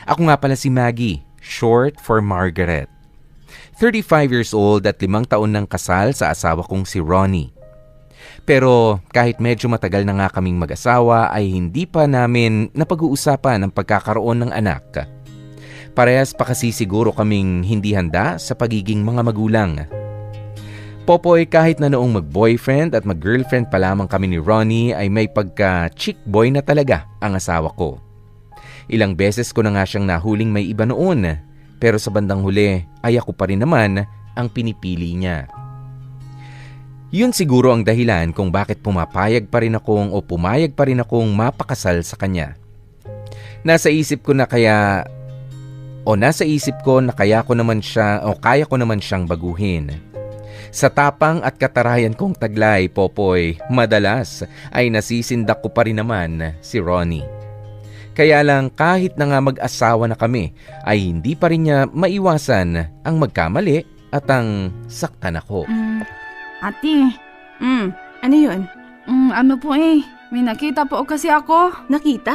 Ako nga pala si Maggie, short for Margaret. 35 years old at 5 taon nang kasal sa asawa kong si Ronnie. Pero kahit medyo matagal na nga kaming mag-asawa ay hindi pa namin napag-uusapan ang pagkakaroon ng anak. Parehas pa kasi siguro kaming hindi handa sa pagiging mga magulang. Popoy, kahit na noong mag-boyfriend at mag-girlfriend pa lamang kami ni Ronnie ay may pagka-chick boy na talaga ang asawa ko. Ilang beses ko na nga siyang nahuling may iba noon, pero sa bandang huli ay ako pa rin naman ang pinipili niya. Yun siguro ang dahilan kung bakit pumayag pa rin akong mapakasal sa kanya. Nasa isip ko na kaya ko naman siyang baguhin. Sa tapang at katarayan kong taglay, Popoy, madalas ay nasisindak ko pa rin naman si Ronnie. Kaya lang kahit na nga mag-asawa na kami ay hindi pa rin niya maiwasan ang magkamali at ang saktan ako. Ate, ano yun? Ano po may nakita po kasi ako. Nakita?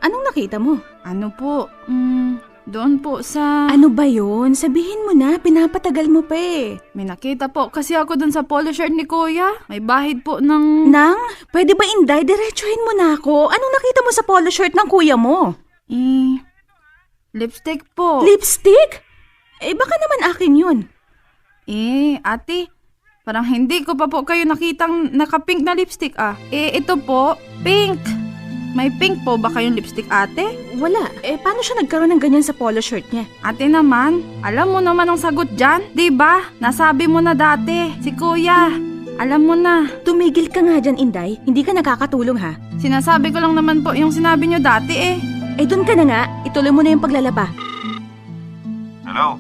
Anong nakita mo? Ano po, doon po sa... Ano ba yun? Sabihin mo na, pinapatagal mo pa eh. May nakita po kasi ako doon sa polo shirt ni Kuya. May bahid po ng... Nang? Pwede ba Inday? Diretsuhin mo na ako. Anong nakita mo sa polo shirt ng kuya mo? Lipstick po. Lipstick? Baka naman akin yun. Ate, parang hindi ko pa po kayo nakitang naka-pink na lipstick ito po, pink. May pink po ba kayong lipstick, ate? Wala. Paano siya nagkaroon ng ganyan sa polo shirt niya? Ate naman, alam mo naman ang sagot dyan. Diba? Nasabi mo na dati, si Kuya. Alam mo na. Tumigil ka nga dyan, Inday. Hindi ka nakakatulong ha. Sinasabi ko lang naman po yung sinabi nyo dati doon ka na nga. Ituloy mo na yung paglalaba. Hello?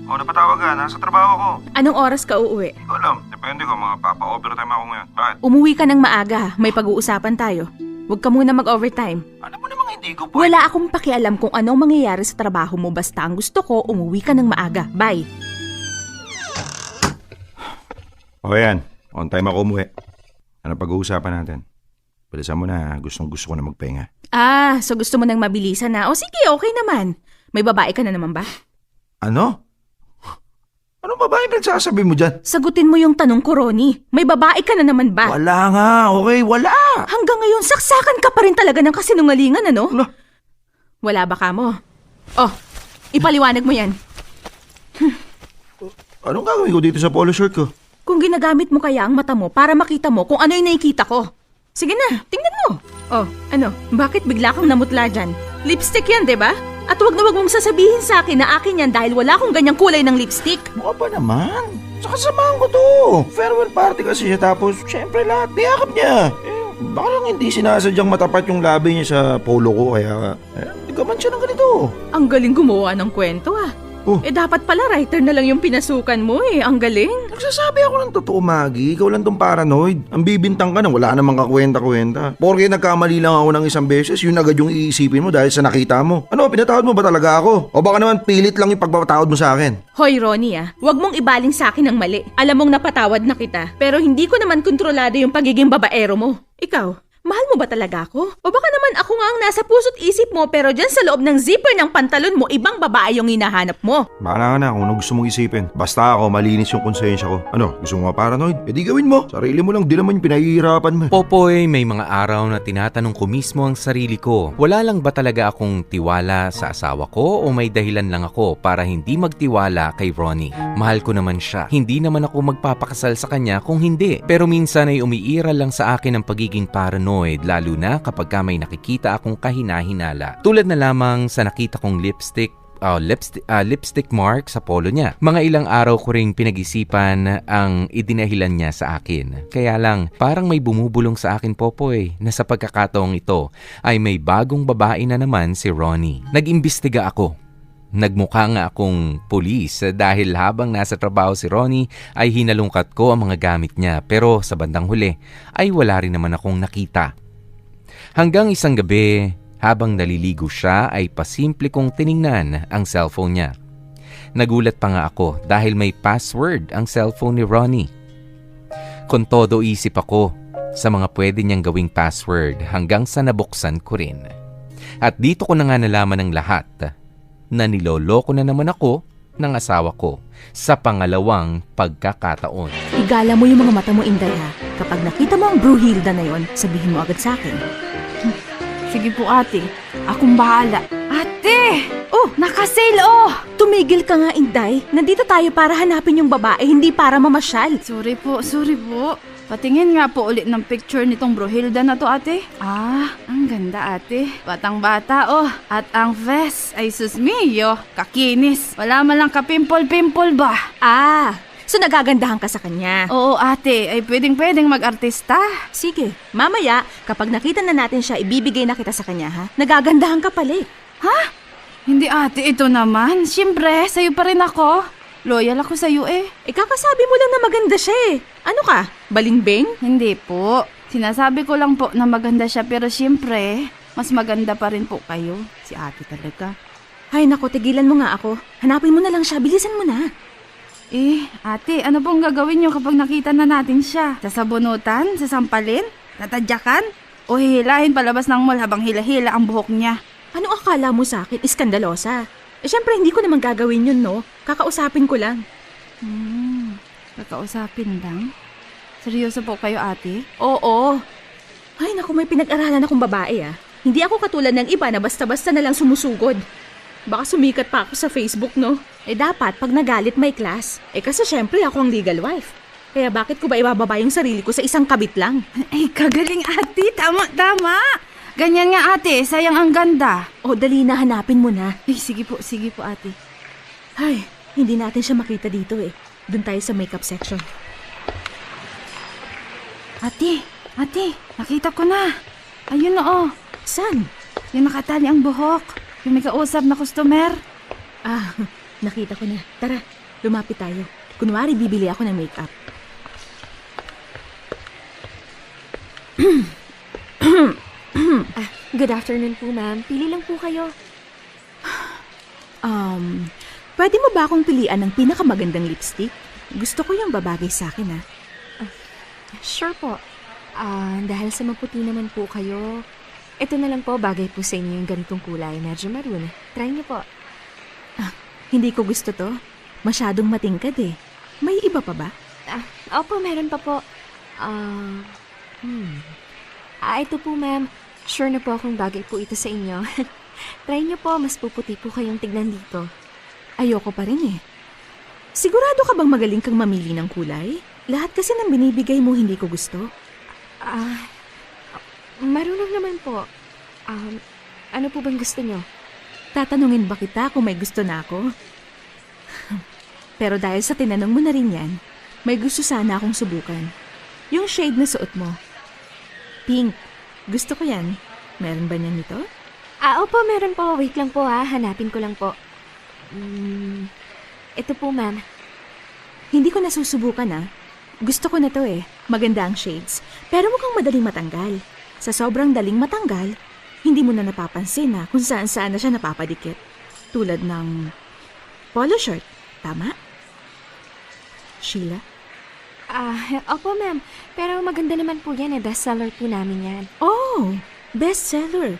Napatawag ka. Nasa trabaho ko. Anong oras ka uuwi? Hindi ko alam. Depende ko. Mga papa-overtime ako ngayon. Bakit? Umuwi ka ng maaga. May pag-uusapan tayo. Huwag ka muna mag-overtime. Alam mo namang hindi ko Wala akong pakialam kung anong mangyayari sa trabaho mo. Basta ang gusto ko, umuwi ka ng maaga. Bye. O yan. On time ako umuwi. Ano pag-uusapan natin? Bilisan mo na. Gusto ko na magpahinga. So gusto mo nang mabilisan na? O sige, okay naman. May babae ka na naman ba? Ano? Anong babae nagsasabi mo dyan? Sagutin mo yung tanong ko, Ronnie. May babae ka na naman ba? Wala nga. Okay, wala. Hanggang ngayon, saksakan ka pa rin talaga ng kasinungalingan, ano? Wala ba ka mo? Ipaliwanag mo yan. Anong gagawin ko dito sa polo shirt ko? Kung ginagamit mo kaya ang mata mo para makita mo kung ano yung nakikita ko. Sige na, tingnan mo. Bakit bigla kang namutla dyan? Lipstick yan, diba? At wag mong sasabihin sa akin na akin yan dahil wala akong ganyang kulay ng lipstick. Mukha pa naman. Saka samahan ko to. Farewell party kasi siya tapos syempre lahat niyakap niya. Baka lang hindi sinasadyang matapat yung labi niya sa polo ko kaya nagaman siya ng ganito. Ang galing gumawa ng kwento dapat pala writer na lang yung pinasukan mo Ang galing. Nagsasabi ako ng totoo, Maggie. Ikaw lang tong paranoid. Ang bibintang ka na wala namang kakwenta-kwenta. Porke nagkamali lang ako ng isang beses, yun agad yung iisipin mo dahil sa nakita mo. Ano, pinatawad mo ba talaga ako? O baka naman pilit lang yung pagpapatawad mo sa akin? Hoy Ronnie wag mong ibaling sa akin ang mali. Alam mong napatawad na kita. Pero hindi ko naman kontrolado yung pagiging babaero mo. Ikaw, mahal mo ba talaga ako? O baka naman ako nga ang nasa puso't isip mo pero dyan sa loob ng zipper ng pantalon mo, ibang babae yung hinahanap mo. Bahala ka na kung ano gusto mong isipin. Basta ako, malinis yung konsensya ko. Ano, gusto mo paranoid? Di gawin mo. Sarili mo lang, di naman yung pinahihirapan mo. Popoy, may mga araw na tinatanong ko mismo ang sarili ko. Wala lang ba talaga akong tiwala sa asawa ko o may dahilan lang ako para hindi magtiwala kay Ronnie? Mahal ko naman siya. Hindi naman ako magpapakasal sa kanya kung hindi. Pero minsan ay umiiral lang sa akin ang pagiging paranoid, lalo na kapag may nakikita akong kahinahinala. Tulad na lamang sa nakita kong lipstick mark sa polo niya. Mga ilang araw ko ring pinag-isipan ang idinahilan niya sa akin. Kaya lang, parang may bumubulong sa akin, Popoy, na sa pagkakataong ito ay may bagong babae na naman si Ronnie. Nag-imbestiga ako. Nagmukha nga akong pulis dahil habang nasa trabaho si Ronnie ay hinalungkat ko ang mga gamit niya, pero sa bandang huli ay wala rin naman akong nakita. Hanggang isang gabi, habang naliligo siya ay pasimple kong tiningnan ang cellphone niya. Nagulat pa nga ako dahil may password ang cellphone ni Ronnie. Kung todo isip ako sa mga pwede niyang gawing password hanggang sa nabuksan ko rin. At dito ko na nga nalaman ang lahat na niloloko na naman ako ng asawa ko sa pangalawang pagkakataon. Igala mo yung mga mata mo, Inday, ha? Kapag nakita mo ang Brunhilda na yon, sabihin mo agad sa akin. Sige po ate, akong bahala. Ate! Oh, nakasale oh! Tumigil ka nga, Inday. Nandito tayo para hanapin yung babae, hindi para mamasyal. Sorry po. Patingin nga po ulit ng picture nitong Brunhilda na to, ate. Ah, ang ganda, ate. Batang-bata, oh. At ang vest, ay sus mio, kakinis. Wala man lang kapimpol-pimpol ba? Ah, so nagagandahan ka sa kanya. Oo, ate, ay pwedeng mag-artista. Sige, mamaya, kapag nakita na natin siya, ibibigay na kita sa kanya, ha? Nagagandahan ka pala. Ha? Hindi, ate, ito naman. Siyempre, sa'yo pa rin ako. Loyal ako sa'yo eh. Kakasabi mo lang na maganda siya eh. Ano ka? Balingbing? Hindi po. Sinasabi ko lang po na maganda siya pero siyempre, mas maganda pa rin po kayo. Si ate talaga. Ay nako, tigilan mo nga ako. Hanapin mo na lang siya, bilisan mo na. Eh, ate, ano pong gagawin niyo kapag nakita na natin siya? Sasabunutan? Sasampalin? Tatadyakan? O hihilahin palabas ng mall habang hila-hila ang buhok niya? Ano akala mo sa akin? Iskandalosa. Syempre hindi ko naman gagawin yun, no? Kakausapin ko lang. Kakausapin lang? Seryoso po kayo, ate? Oo. Ay naku, may pinag-aralan akong babae ah. Hindi ako katulad ng iba na basta-basta na lang sumusugod. Baka sumikat pa ako sa Facebook, no? Dapat pag nagalit may class. Kasi syempre ako ang legal wife. Kaya bakit ko ba ibababa yung sarili ko sa isang kabit lang? Ay, kagaling ate. Tama. Ganyan nga ate, sayang ang ganda. O dali na, hanapin mo na. Ay, sige po ate. Ay, hindi natin siya makita dito eh. Doon tayo sa makeup section. Ate, nakita ko na. Ayun na oh. Saan? Yung nakatali ang buhok. Yung may kausap na customer. Ah, nakita ko na. Tara, lumapit tayo. Kunwari bibili ako ng makeup. Good afternoon po, ma'am. Pili lang po kayo. Pwede mo ba akong pilian ng pinakamagandang lipstick? Gusto ko yung babagay sa akin, ah. Sure po. Dahil sa maputi naman po kayo, ito na lang po, bagay po sa inyo yung ganitong kulay. Medyo maroon. Try niyo po. Hindi ko gusto to. Masyadong matingkad eh. May iba pa ba? Opo, meron pa po. Ito po, ma'am. Sure na po akong bagay po ito sa inyo. Try niyo po, mas puputi po kayong tignan dito. Ayoko pa rin eh. Sigurado ka bang magaling kang mamili ng kulay? Lahat kasi ng binibigay mo hindi ko gusto. Marunong naman po. Ano po bang gusto niyo? Tatanungin ba kita kung may gusto na ako? Pero dahil sa tinanong mo na rin yan, may gusto sana akong subukan. Yung shade na suot mo. Pink. Gusto ko yan. Meron ba niyan nito? Opo, meron po. Wait lang po ha. Hanapin ko lang po. Ito po, ma'am. Hindi ko nasusubukan ah. Gusto ko na to eh. Maganda ang shades. Pero mukhang madaling matanggal. Sa sobrang daling matanggal, hindi mo na napapansin na kung saan-saan na siya napapadikit. Tulad ng polo shirt. Tama? Sheila? Opo, ma'am. Pero maganda naman po yan. Bestseller po namin yan. Oh, bestseller.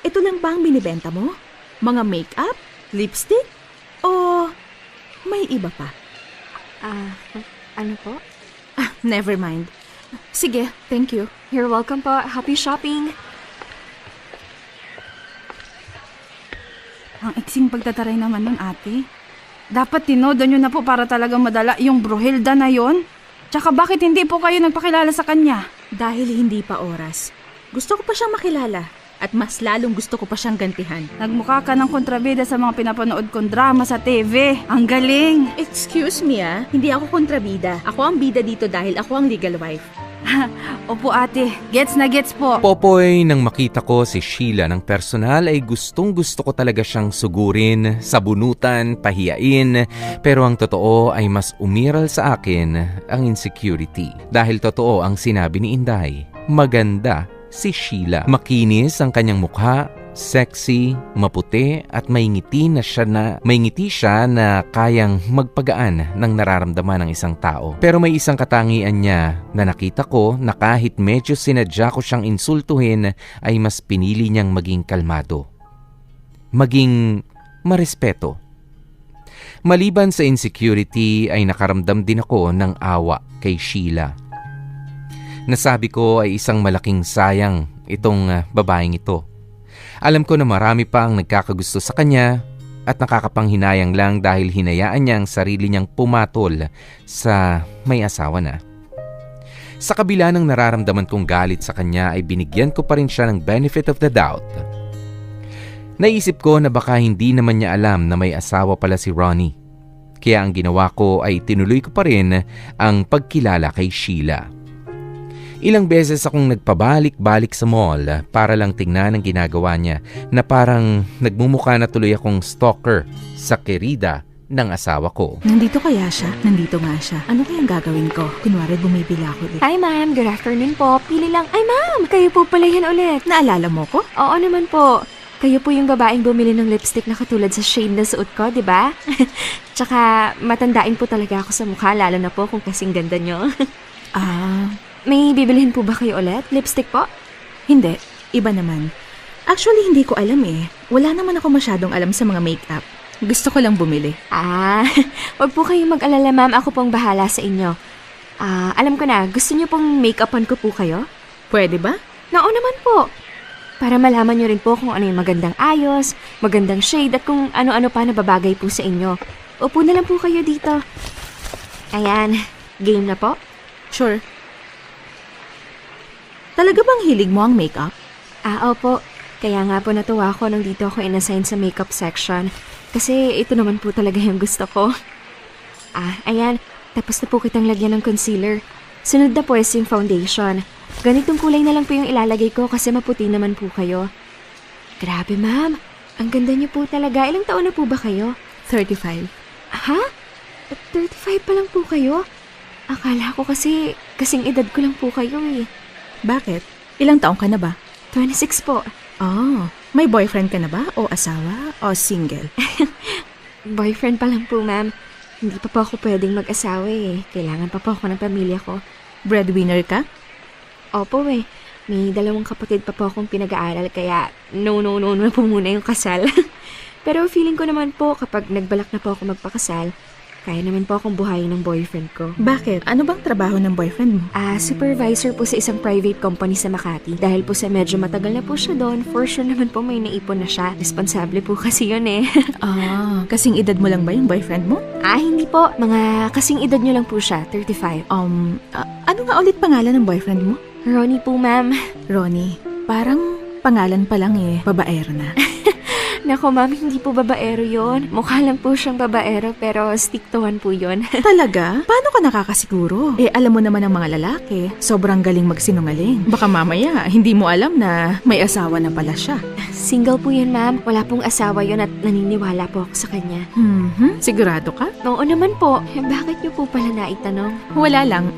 Ito lang ba ang binibenta mo? Mga makeup? Lipstick? O may iba pa? Ano po? Never mind. Sige, thank you. You're welcome po. Happy shopping! Ang iksing pagtataray naman nun, ate. Dapat tinodo nyo na po para talagang madala yung Brunhilda na yon. Tsaka bakit hindi po kayo nagpakilala sa kanya? Dahil hindi pa oras. Gusto ko pa siyang makilala. At mas lalong gusto ko pa siyang gantihan. Nagmukha ka ng kontrabida sa mga pinapanood kong drama sa TV. Ang galing! Excuse me ah, hindi ako kontrabida. Ako ang bida dito dahil ako ang legal wife. Opo ate, gets na gets po. Popoy, nang makita ko si Sheila ng personal ay gustong gusto ko talaga siyang sugurin, sabunutan, pahiyain. Pero ang totoo ay mas umiral sa akin ang insecurity. Dahil totoo ang sinabi ni Inday, maganda si Sheila. Makinis ang kanyang mukha, sexy, maputi at may ngiti siya na kayang magpagaan ng nararamdaman ng isang tao. Pero may isang katangian niya na nakita ko na kahit medyo sinadya ko siyang insultuhin ay mas pinili niyang maging kalmado. Maging marespeto. Maliban sa insecurity ay nakaramdam din ako ng awa kay Sheila. Nasabi ko ay isang malaking sayang itong babaeng ito. Alam ko na marami pa ang nagkakagusto sa kanya at nakakapanghinayang lang dahil hinayaan niya ang sarili niyang pumatol sa may asawa na. Sa kabila ng nararamdaman kong galit sa kanya ay binigyan ko pa rin siya ng benefit of the doubt. Naisip ko na baka hindi naman niya alam na may asawa pala si Ronnie. Kaya ang ginawa ko ay tinuloy ko pa rin ang pagkilala kay Sheila. Ilang beses akong nagpabalik-balik sa mall para lang tingnan ang ginagawa niya na parang nagmumukha na tuloy akong stalker sa kerida ng asawa ko. Nandito kaya siya? Nandito nga siya. Ano kayang gagawin ko? Kunwari bumibili ako ulit. Hi ma'am, good afternoon po. Pili lang. Ay ma'am, kayo po pala yan ulit. Naalala mo ko? Oo naman po. Kayo po yung babaeng bumili ng lipstick na katulad sa shade na suot ko, di ba? Tsaka matandain po talaga ako sa mukha, lalo na po kung kasing ganda nyo. May bibilihin po ba kayo ulit? Lipstick po? Hindi. Iba naman. Actually, hindi ko alam eh. Wala naman ako masyadong alam sa mga makeup. Gusto ko lang bumili. Wag po kayong mag-alala ma'am, ako pong bahala sa inyo. Alam ko na, gusto niyo pong make-upan ko po kayo? Pwede ba? Oo naman po. Para malaman niyo rin po kung ano yung magandang ayos, magandang shade at kung ano-ano pa na babagay po sa inyo. Upo na lang po kayo dito. Ayan, game na po? Sure. Talaga bang hilig mo ang makeup? Opo. Kaya nga po natuwa ako nang dito ako inassign sa makeup section. Kasi ito naman po talaga yung gusto ko. Ayan. Tapos na po kitang lagyan ng concealer. Sunod na po is yung foundation. Ganitong kulay na lang po yung ilalagay ko kasi maputi naman po kayo. Grabe ma'am. Ang ganda niyo po talaga. Ilang taon na po ba kayo? 35. Ha? 35 pa lang po kayo? Akala ko kasi kasing edad ko lang po kayo eh. Bakit? Ilang taong ka na ba? 26 po. May boyfriend ka na ba? O asawa? O single? Boyfriend pa lang po ma'am. Hindi pa po ako pwedeng mag-asawa eh. Kailangan pa po ako ng pamilya ko. Breadwinner ka? Opo eh. May 2 kapatid pa po akong pinag-aaral kaya no na po muna yung kasal. Pero feeling ko naman po kapag nagbalak na po ako magpakasal, kaya naman po akong buhayin ng boyfriend ko. Bakit? Ano bang trabaho ng boyfriend mo? Supervisor po sa isang private company sa Makati. Dahil po sa medyo matagal na po siya doon, for sure naman po may naipon na siya. Responsable po kasi yun eh. Kasing edad mo lang ba yung boyfriend mo? Hindi po. Mga kasing edad nyo lang po siya, 35. Ano nga ulit pangalan ng boyfriend mo? Ronnie po, ma'am. Ronnie. Parang pangalan pa lang eh. Babaero na. Nako, ma'am, hindi po babaero yon. Mukha lang po siyang babaero pero stick to one po yon. Talaga? Paano ka nakakasiguro? Alam mo naman ang mga lalaki, sobrang galing magsinungaling. Baka mamaya, hindi mo alam na may asawa na pala siya. Single po yan, ma'am. Wala pong asawa yon at naniniwala po ako sa kanya. Sigurado ka? Oo naman po. Bakit niyo po pala naitanong? Wala lang.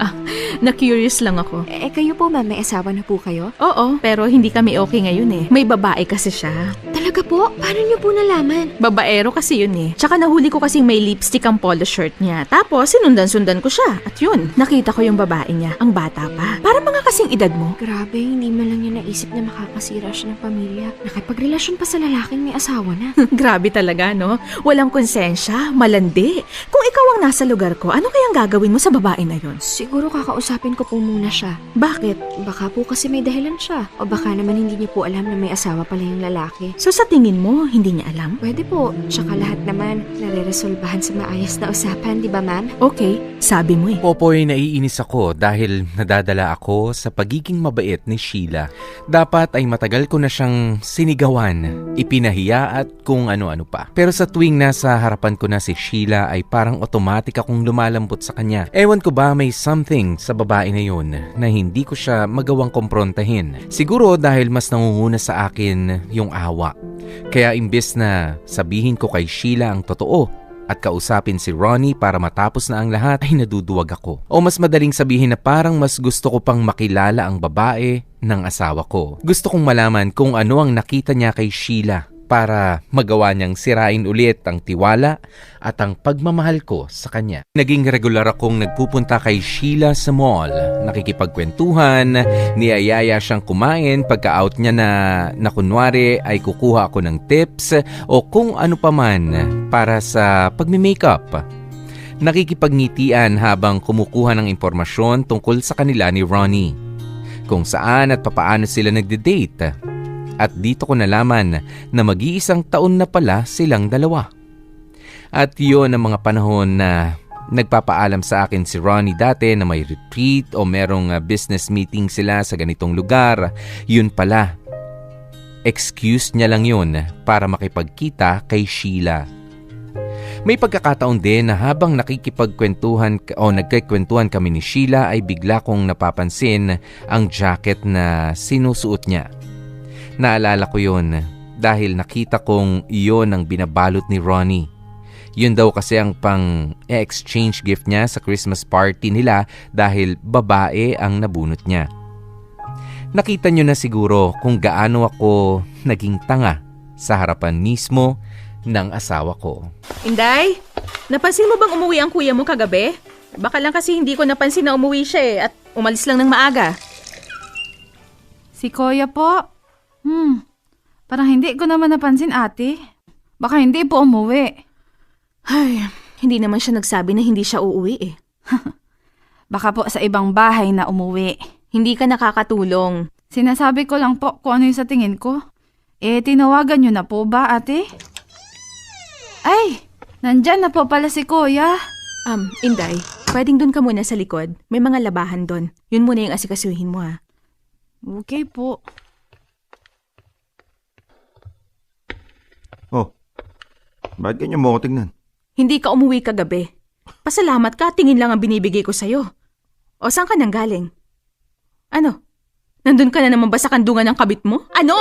Na-curious lang ako. Kayo po, ma'am, may asawa na po kayo? Oo, pero hindi kami okay ngayon eh. May babae kasi siya. Talaga po? Paano niyo po nalaman? Babaero kasi yun eh. Tsaka nahuli ko kasing may lipstick ang polo shirt niya. Tapos sinundan-sundan ko siya. At yun, nakita ko yung babae niya. Ang bata pa. Para mga kasing edad mo. Grabe, hindi man lang niya naisip na makakasira siya ng pamilya. Nakipagrelasyon pa sa lalaking may asawa na. Grabe talaga, no? Walang konsensya, malandi. Kung ikaw ang nasa lugar ko, ano kayang gagawin mo sa babae na yun? Siguro kakausapin ko po muna siya. Bakit? Baka po kasi may dahilan siya. O baka naman hindi niya po alam na may asawa pala yung lalaki. So sa tingin mo, hindi niya alam? Pwede po. Tsaka lahat naman, nare-resolbahan sa maayos na usapan, di ba ma'am? Okay, sabi mo eh. Popoy, naiinis ako dahil nadadala ako sa pagiging mabait ni Sheila. Dapat ay matagal ko na siyang sinigawan, ipinahiya at kung ano-ano pa. Pero sa tuwing nasa harapan ko na si Sheila ay parang automatic akong lumalambot sa kanya. Ewan ko ba may something sa babae na yun na hindi ko siya magawang komprontahin. Siguro dahil mas nangunguna sa akin yung awa. Kaya imbes na sabihin ko kay Sheila ang totoo at kausapin si Ronnie para matapos na ang lahat ay naduduwag ako. O mas madaling sabihin na parang mas gusto ko pang makilala ang babae ng asawa ko. Gusto kong malaman kung ano ang nakita niya kay Sheila para magawa niyang sirain ulit ang tiwala at ang pagmamahal ko sa kanya. Naging regular akong nagpupunta kay Sheila sa mall, nakikipagkwentuhan, niyayaya siyang kumain pagka-out niya na kunwari ay kukuha ako ng tips o kung ano paman para sa pagmi-makeup. Nakikipagngitian habang kumukuha ng impormasyon tungkol sa kanila ni Ronnie, kung saan at papaano sila nagde-date. At dito ko nalaman na mag-iisang taon na pala silang dalawa. At yun ang mga panahon na nagpapaalam sa akin si Ronnie dati na may retreat o merong business meeting sila sa ganitong lugar. Yun pala, excuse niya lang yun para makipagkita kay Sheila. May pagkakataon din na habang nagkikwentuhan kami ni Sheila ay bigla kong napapansin ang jacket na sinusuot niya. Naalala ko yun dahil nakita kong iyon ang binabalot ni Ronnie. Yun daw kasi ang pang-exchange gift niya sa Christmas party nila dahil babae ang nabunot niya. Nakita niyo na siguro kung gaano ako naging tanga sa harapan mismo ng asawa ko. Inday, napansin mo bang umuwi ang kuya mo kagabi? Baka lang kasi hindi ko napansin na umuwi siya at umalis lang ng maaga. Si Kuya po? Parang hindi ko naman napansin, ate. Baka hindi po umuwi. Ay, hindi naman siya nagsabi na hindi siya uuwi eh. Baka po sa ibang bahay na umuwi. Hindi ka nakakatulong. Sinasabi ko lang po kung ano yung sa tingin ko. Tinawagan niyo na po ba, ate? Ay, nandyan na po pala si Kuya. Inday, pwedeng dun ka muna sa likod. May mga labahan dun. Yun muna yung asikasuhin mo ha. Okay po. Oh, bakit ganyan mo ako tignan? Hindi ka umuwi kagabi. Pasalamat ka, tingin lang ang binibigay ko sa'yo. O saan ka nang galing? Ano? Nandun ka na naman ba sa kandungan ng kabit mo? Ano?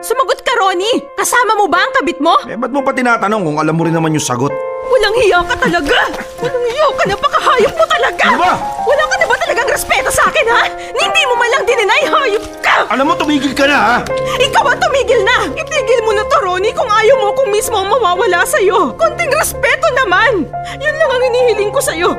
Sumagot ka, Ronnie! Kasama mo ba ang kabit mo? Ba't mo pa tinatanong kung alam mo rin naman yung sagot? Walang hiya ka talaga! Walang hiya ka, napakahayop mo talaga! Ano ba? Wala ka na ba talagang respeto sa akin, ha? Hindi mo man lang dininay, hayop ka! Alam mo, tumigil ka na, ha? Ikaw ang tumigil na! Itigil mo na to, Ronnie, kung ayaw mo kung mismo ang mawawala sa'yo. Konting respeto naman! Yun lang ang inihiling ko sa'yo.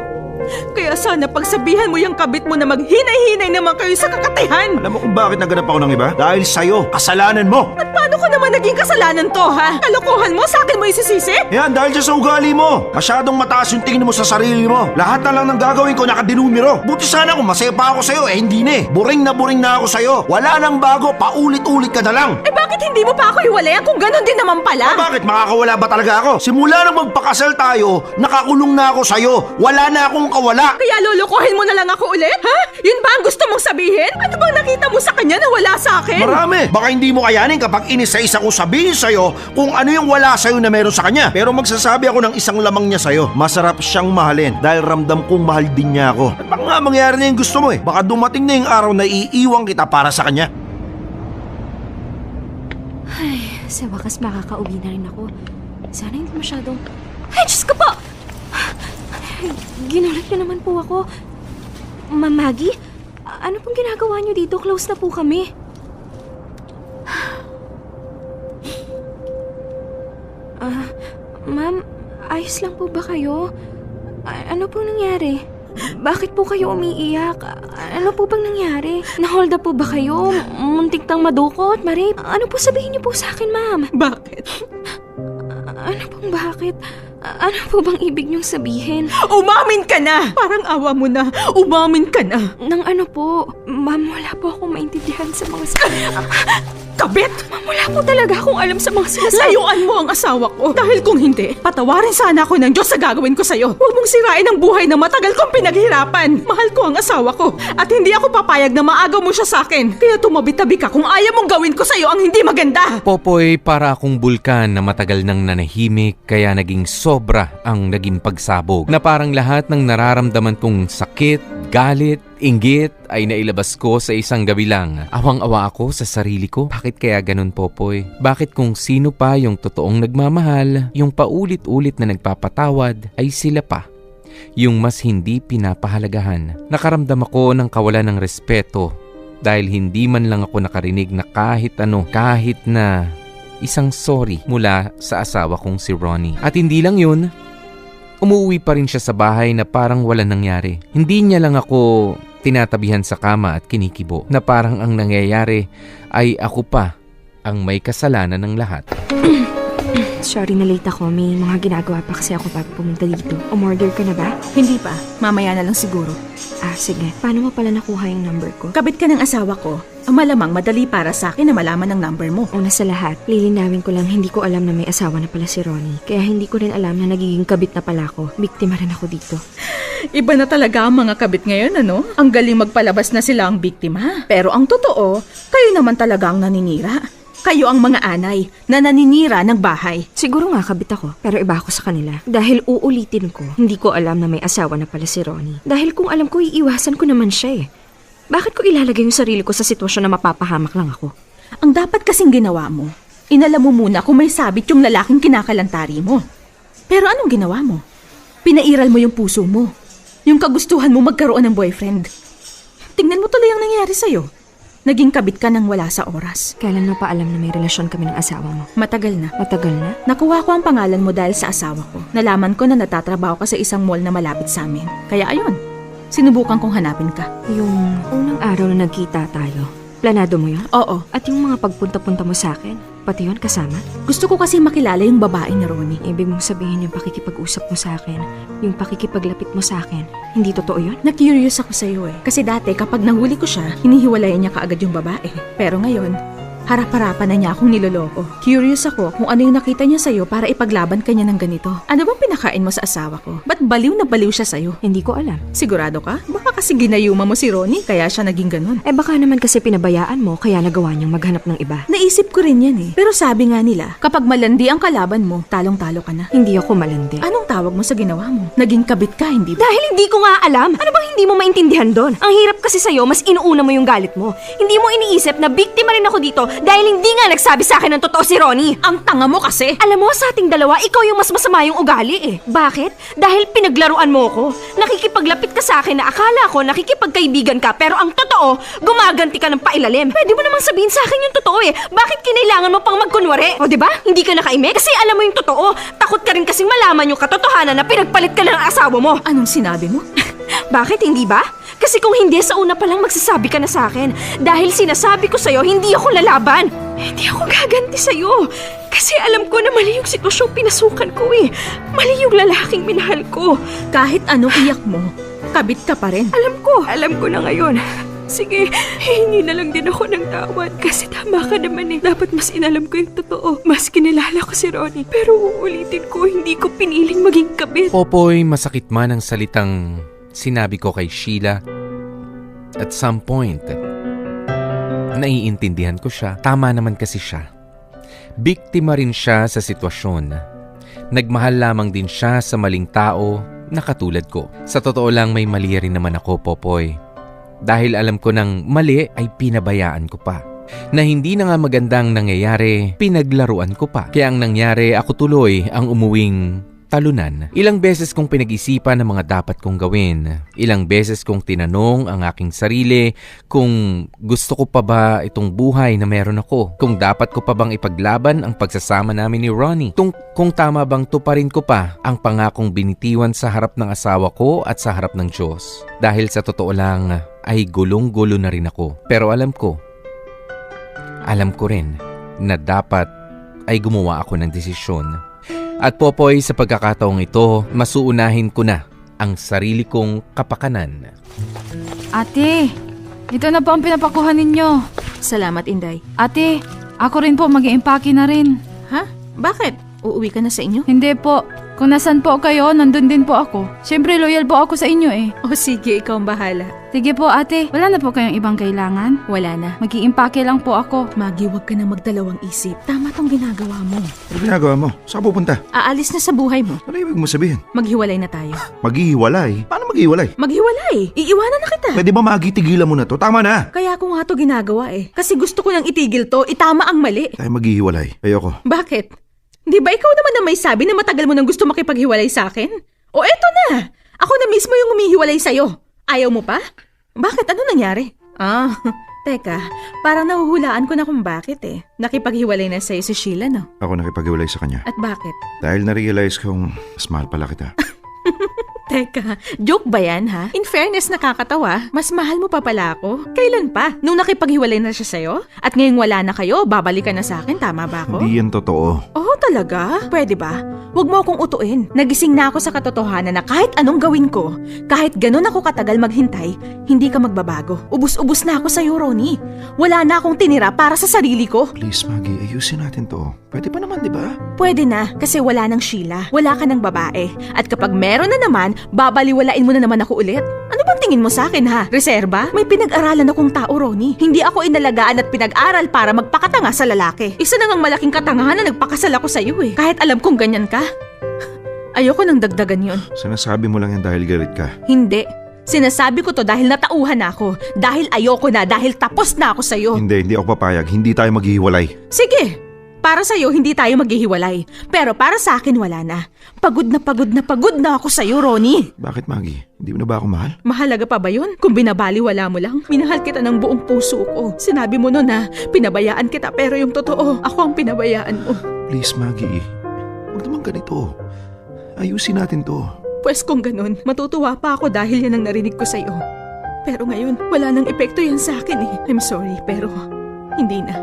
Kaya sana pagsabihan mo yung kabit mo na maghinay-hinay naman kayo sa kakatihan. Alam mo kung bakit naganap ako ng iba? Dahil sa'yo, kasalanan mo! At paano ko naman naging kasalanan to, ha? Kalokohan mo, sa akin mo isisisi? Yan, dahil dyan sa ugali mo. Masyadong mataas yung tingin mo sa sarili mo. Lahat na lang ng gagawin ko nakadinumero. Buti sana kung masaya pa ako sa'yo, hindi na eh. Buring na ako sa'yo. Wala nang bago, paulit-ulit ka na lang. Eh bakit hindi mo pa ako hiwalayan kung ganon din naman pala? Bakit? Makakawala ba talaga ako? Simula nang magpakasal tayo, nakakulong na ako sa'yo. Wala na akong kawala. Kaya lolokohin mo na lang ako ulit, ha? Yun ba ang gusto mong sabihin? Ano bang nakita mo sa kanya na wala sa akin? Marami. Baka hindi mo kayanin kapag inis-isa ko sabihin sa'yo kung ano yung wala sa'yo na meron sa kanya. Pero magsasabi ako ng isang lamang niya sa'yo. Masarap siyang mahalin dahil ramdam kong mahal din niya ako. At baka nga mangyari na yung gusto mo eh. Baka dumating na yung araw na iiwan kita para sa kanya. Ay, sa wakas makakauwi na rin ako. Sana hindi masyadong... Ay, Diyos ko po! Ginulat niyo naman po ako. Ma'am Maggie, ano pong ginagawa niyo dito? Close na po kami. Ma'am, ayos lang po ba kayo? Ano pong nangyari? Bakit po kayo umiiyak? Ano po bang nangyari? Na-hold up po ba kayo? Muntik tang madukot, Marie? Ano po sabihin niyo po sa akin, ma'am? Bakit? Ano pong bakit? Ano po bang ibig niyong sabihin? Umamin ka na! Parang awa mo na. Umamin ka na. Nang ano po? Ma'am, wala po akong maintindihan sa mga Kabit! Ma'am, wala po talaga akong alam sa mga sinasabi. Layuan mo ang asawa ko. Dahil kung hindi, patawarin sana ako ng Diyos sa gagawin ko sa'yo. Huwag mong sirain ang buhay na matagal kong pinaghirapan. Mahal ko ang asawa ko. At hindi ako papayag na maagaw mo siya sa akin. Kaya tumabi-tabi ka kung ayaw mong gawin ko sa'yo ang hindi maganda. Popoy, para akong bulkan na matagal nang nanahimik kaya naging sobra ang naging pagsabog. Na parang lahat ng nararamdaman kong sakit, galit, inggit ay nailabas ko sa isang gabi lang. Awang-awa ako sa sarili ko. Bakit kaya ganun, Popoy? Bakit kung sino pa yung totoong nagmamahal, yung paulit-ulit na nagpapatawad, ay sila pa yung mas hindi pinapahalagahan? Nakaramdam ako ng kawalan ng respeto dahil hindi man lang ako nakarinig na kahit ano, kahit na isang sorry mula sa asawa kong si Ronnie. At hindi lang yun, umuwi pa rin siya sa bahay na parang walang nangyari. Hindi niya lang ako tinatabihan sa kama at kinikibo na parang ang nangyayari ay ako pa ang may kasalanan ng lahat. Sorry na late ako. May mga ginagawa pa kasi ako bago pumunta dito. Umorder ka na ba? Hindi pa. Mamaya na lang siguro. Sige. Paano mo pala nakuha yung number ko? Kabit ka ng asawa ko. Malamang madali para sa akin na malaman ang number mo. Una sa lahat, lilinawin ko lang hindi ko alam na may asawa na pala si Ronnie. Kaya hindi ko rin alam na nagiging kabit na pala ako. Biktima rin ako dito. Iba na talaga ang mga kabit ngayon, ano? Ang galing magpalabas na sila ang biktima. Pero ang totoo, kayo naman talaga ang naninira. Kayo ang mga anay na naninira ng bahay. Siguro nga kabit ako, pero iba ako sa kanila. Dahil uulitin ko, hindi ko alam na may asawa na pala si Ronnie. Dahil kung alam ko, iiwasan ko naman siya eh. Bakit ko ilalagay yung sarili ko sa sitwasyon na mapapahamak lang ako? Ang dapat kasing ginawa mo, inalam mo muna kung may sabit yung lalaking kinakalantari mo. Pero anong ginawa mo? Pinairal mo yung puso mo. Yung kagustuhan mo magkaroon ng boyfriend. Tingnan mo tuloy ang nangyari sa'yo. Naging kabit ka nang wala sa oras. Kailan mo pa alam na may relasyon kami ng asawa mo? Matagal na. Matagal na? Nakuha ko ang pangalan mo dahil sa asawa ko. Nalaman ko na natatrabaho ka sa isang mall na malapit sa amin. Kaya ayun, sinubukan kong hanapin ka. Yung unang araw na nagkita tayo, planado mo yun? Oo. At yung mga pagpunta-punta mo sa akin, pati yun kasama? Gusto ko kasi makilala yung babae ni Ronnie. Ibig mong sabihin yung pakikipag-usap mo sa akin, yung pakikipaglapit mo sa akin, hindi totoo yun? Na-curious ako sa'yo eh. Kasi dati kapag nahuli ko siya, hinihiwalayan niya kaagad yung babae. Pero ngayon, harap-harapan na niya akong niloloko. Curious ako kung ano yung nakita niya sa'yo para ipaglaban ka niya ng ganito. Ano bang pinakain mo sa asawa ko? Ba't baliw na baliw siya sa'yo? Hindi ko alam. Sigurado ka? Baka kasi ginayuma mo si Ronnie kaya siya naging ganun. Baka naman kasi pinabayaan mo kaya nagawa niyang maghanap ng iba. Naisip ko rin yan eh. Pero sabi nga nila, kapag malandi ang kalaban mo, talong-talo ka na. Hindi ako malandi. Anong tawag mo sa ginawa mo? Naging kabit ka, hindi ba? Dahil hindi ko nga alam. Ano bang hindi mo maintindihan doon? Ang hirap kasi sa'yo, mas inuuna mo yung galit mo. Hindi mo iniisip na biktima rin ako dito dahil hindi nga nagsabi sa akin ng totoo si Ronnie. Ang tanga mo kasi! Alam mo, sa ating dalawa, ikaw yung mas masama yung ugali eh. Bakit? Dahil pinaglaruan mo ko. Nakikipaglapit ka sa akin na akala ko nakikipagkaibigan ka pero ang totoo, gumaganti ka ng pailalim. Pwede mo namang sabihin sa akin yung totoo eh. Bakit kinailangan mo pang magkunwari? O diba? Hindi ka nakaimik? Kasi alam mo yung totoo. Takot ka rin kasing malaman yung katotohanan na pinagpalit ka ng asawa mo. Anong sinabi mo? Bakit hindi ba? Kasi kung hindi, sa una pa lang magsasabi ka na sa akin. Dahil sinasabi ko sa'yo, hindi ako lalaban. Hindi ako gaganti sa'yo. Kasi alam ko na mali yung sitwasyong pinasukan ko eh. Mali yung lalaking minahal ko. Kahit anong iyak mo, kabit ka pa rin. Alam ko na ngayon. Sige, hihingi na lang din ako ng tawad. Kasi tama ka naman eh. Dapat mas inalam ko yung totoo. Mas kinilala ko si Ronnie. Pero uulitin ko, hindi ko piniling maging kabit. Popoy, masakit man ang salitang sinabi ko kay Sheila. At some point, naiintindihan ko siya. Tama naman kasi siya. Biktima rin siya sa sitwasyon. Nagmahal lamang din siya sa maling tao na katulad ko. Sa totoo lang may mali rin naman ako, Popoy. Dahil alam ko ng mali ay pinabayaan ko pa. Na hindi na nga magandang nangyayari, pinaglaruan ko pa. Kaya ang nangyari, ako tuloy ang umuwing talunan. Ilang beses kong pinag-isipan ang mga dapat kong gawin. Ilang beses kong tinanong ang aking sarili kung gusto ko pa ba itong buhay na meron ako. Kung dapat ko pa bang ipaglaban ang pagsasama namin ni Ronnie. Kung tama bang tuparin ko pa ang pangakong binitiwan sa harap ng asawa ko at sa harap ng Diyos. Dahil sa totoo lang ay gulong-gulo na rin ako. Pero alam ko rin na dapat ay gumawa ako ng desisyon. At Popoy, sa pagkakataong ito, masuunahin ko na ang sarili kong kapakanan. Ate, ito na po ang pinapakuha ninyo. Salamat, Inday. Ate, ako rin po mag-iimpake na rin. Ha? Bakit? Uuwi ka na sa inyo? Hindi po. Kung nasan po kayo, nandun din po ako. Siyempre, loyal po ako sa inyo eh. O sige, ikaw ang bahala. Sige po ate, wala na po kayong ibang kailangan? Wala na. Mag-iimpake lang po ako. Maggie, huwag ka na magdalawang isip. Tama tong ginagawa mo. Ano ginagawa mo? Saan pupunta? Aalis na sa buhay mo. Ano ibig mo sabihin? Maghiwalay na tayo. Maghihiwalay? Paano maghihiwalay? Maghiwalay? Iiwanan na kita. Pwede ba magitigilan mo na to? Tama na! Kaya ko nga to ginagawa eh. Kasi gusto ko nang itigil to, itama ang mali. Tayo maghihiwalay. Ayoko. Bakit? Di ba ikaw naman na may sabi na matagal mo nang gusto makipaghiwalay sa akin? O eto na! Ako na mismo yung humihiwalay sa'yo. Ayaw mo pa? Bakit? Ano nangyari? Teka, parang nahuhulaan ko na kung bakit eh. Nakipaghiwalay na sa'yo si Sheila, no? Ako nakipag-iwalay sa kanya. At bakit? Dahil na-realize kong mas mahal pala kita. Teka, joke ba yan ha? In fairness, nakakatawa. Mas mahal mo pa pala ako. Kailan pa? Nung nakipaghiwalay na siya sa'yo? At ngayong wala na kayo, babalikan na sa akin, tama ba ako? Hindi yan totoo. Oh, talaga? Pwede ba? Huwag mo akong utuin. Nagising na ako sa katotohanan na kahit anong gawin ko, kahit ganun ako katagal maghintay, hindi ka magbabago. Ubus-ubus na ako sa'yo, Ronnie. Wala na akong tinira para sa sarili ko. Please, Maggie, ayusin natin to. Pwede pa naman, di ba? Pwede na, kasi wala nang Sheila. Wala ka ng babae. At kapag meron na naman, babaliwalain mo na naman ako ulit. Ano bang tingin mo sa akin ha? Reserba? May pinag-aralan akong tao, Ronnie. Hindi ako inalagaan at pinag-aral para magpakatanga sa lalaki. Isa na ngang malaking katangahan na nagpakasal ako sa'yo eh. Kahit alam kong ganyan ka. Ayoko nang dagdagan yon. Sinasabi mo lang yan dahil galit ka. Hindi. Sinasabi ko to dahil natauhan na ako. Dahil ayoko na, dahil tapos na ako sa'yo. Hindi ako papayag. Hindi tayo maghihiwalay. Sige, para sa'yo hindi tayo maghihiwalay. Pero para sa akin wala na. Pagod na ako sa'yo, Ronnie. Bakit, Maggie? Hindi mo na ba ako mahal? Mahalaga pa ba yun? Kung binabaliwala mo lang, minahal kita ng buong puso ko. Sinabi mo nun na pinabayaan kita pero yung totoo, ako ang pinabayaan mo. Please, Maggie. Huwag naman ganito. Ayusin natin to. Pwes kung ganun, matutuwa pa ako dahil yan ang narinig ko sa'yo. Pero ngayon, wala nang epekto yan sa akin eh. I'm sorry, pero hindi na.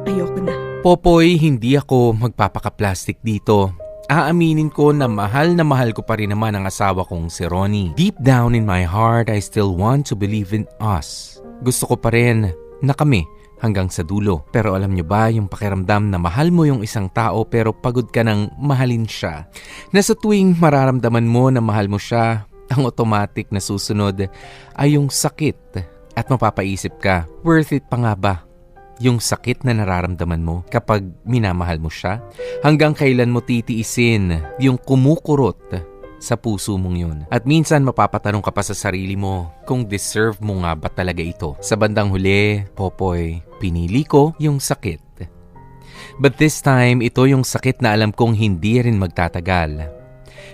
Ayoko na. Popoy, hindi ako magpapaka-plastic dito. Aaminin ko na mahal ko pa rin naman ang asawa kong si Ronnie. Deep down in my heart, I still want to believe in us. Gusto ko pa rin na kami hanggang sa dulo. Pero alam nyo ba yung pakiramdam na mahal mo yung isang tao pero pagod ka nang mahalin siya? Na sa tuwing mararamdaman mo na mahal mo siya, ang automatic na susunod ay yung sakit at mapapaisip ka, worth it pa nga ba? Yung sakit na nararamdaman mo kapag minamahal mo siya? Hanggang kailan mo titiisin yung kumukurot sa puso mong yun? At minsan mapapatanong ka pa sa sarili mo kung deserve mo nga ba talaga ito. Sa bandang huli, Popoy, pinili ko yung sakit. But this time, ito yung sakit na alam kong hindi rin magtatagal.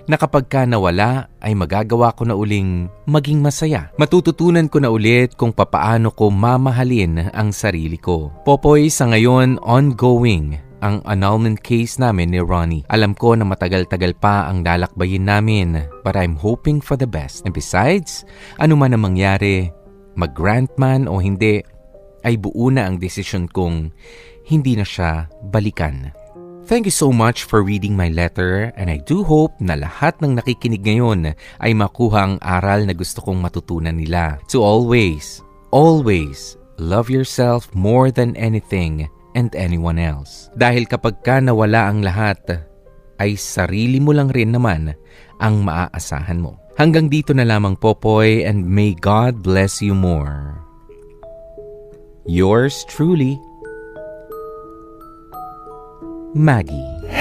Na kapag ka nawala ay magagawa ko na uling maging masaya. Matututunan ko na ulit kung papaano ko mamahalin ang sarili ko. Popoy, sa ngayon ongoing ang annulment case namin ni Ronnie. Alam ko na matagal-tagal pa ang lalakbayin namin, but I'm hoping for the best. And besides, ano man ang mangyari, mag-grant man o hindi, ay buo na ang desisyon kong hindi na siya balikan. Thank you so much for reading my letter and I do hope na lahat ng nakikinig ngayon ay makuha ang aral na gusto kong matutunan nila. To always love yourself more than anything and anyone else. Dahil kapag ka nawala ang lahat, ay sarili mo lang rin naman ang maaasahan mo. Hanggang dito na lamang, Popoy, and may God bless you more. Yours truly, Maggie.